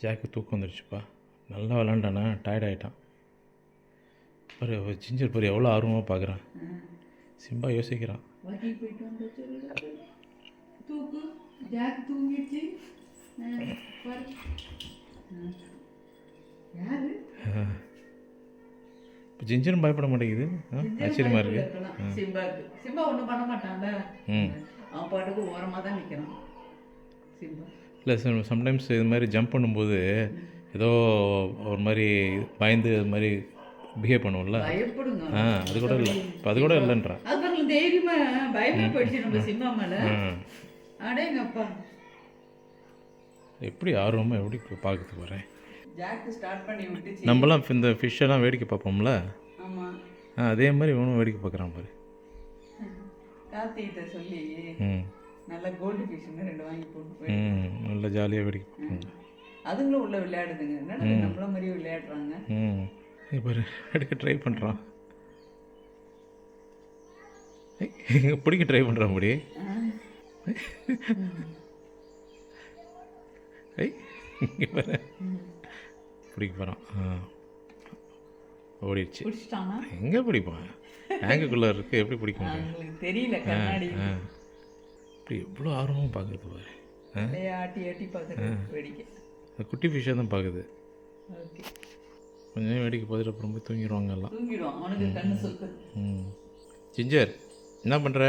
Jack தூக்கம் வந்துடுச்சுப்பா. நல்லா விளாண்டானா, tired ஆகிட்டான். பாரு ஜிஞ்சர் பாரு எவ்வளோ ஆர்வமாக பார்க்குறான். சிம்பா யோசிக்கிறான். தூக்கு ஜாக் தூங்கிடுச்சு. யாரு இப்போ ஜிஞ்சரும் பயப்பட மாட்டேங்குது. ஆச்சரியமாக இருக்குது. சிம்பா ஒன்றும் பண்ண மாட்டான்ல. அவன் பாட்டுக்கு ஓரமாக தான் நிற்கிறான் சிம்பா. இல்லை சார், சம்டைம்ஸ் இது மாதிரி ஜம்ப் பண்ணும்போது ஏதோ ஒரு மாதிரி பயந்து அது மாதிரி பிஹேவ் பண்ணுவோம்ல. பயப்படுங்க. அது கூட இல்லை, இப்போ அது கூட இல்லைன்றான். அது பாருங்க தைரியமா பயமே போயிடுச்சு நம்ம சிம்பா மேலே. அடேங்கப்பா எப்படி ஆர்வமாக எப்படி பார்க்குறது போகிறேன். ஜாக்கு ஸ்டார்ட் பண்ணி விட்டுச்சு. நம்மலாம் இந்த ஃபிஷ்ஷெல்லாம் வேடிக்கை பார்ப்போம்ல. ஆமாம், அதே மாதிரி இவனும் வேடிக்கை பார்க்குறான் பாரு. கார்த்திகிட்ட சொல்லி நல்ல கோல்டு ஃபிஷ்ஷுன்னு 2 வாங்கி போட்டு போய் நல்லா ஜாலியாக வேடிக்கை பார்ப்பாங்க. அதுங்களும் உள்ள விளையாடுதுங்க. என்னடா நம்மள மாதிரியே விளையாடுறாங்க. பாரு எடுக்க ட்ரை பண்ணுறான், பிடிக்க ட்ரை பண்ணுறான் முடி. இங்கே பாரு பிடிக்க போகிறான். ஓடிடுச்சு. எங்கே பிடிப்பான்? டேங்குக்குள்ளே இருக்குது, எப்படி பிடிக்க முடியும் தெரியல. கண்ணாடி இப்படி எவ்வளோ ஆர்வமாக பார்க்குறது பாரு. ஆட்டி ஆட்டி பார்க்குறது வேடிக்கை. குட்டி ஃபிஷ்ஷாக தான் பார்க்குது. ஓகே, கொஞ்சம் வேடிக்கை பார்த்துட்டு அப்புறம் போய் தூங்கிடுவாங்க எல்லாம். தூங்கிடுவான். அவனுக்கு கண்ணு சொக்கு. ஜிஞ்சர் என்ன பண்ணுற?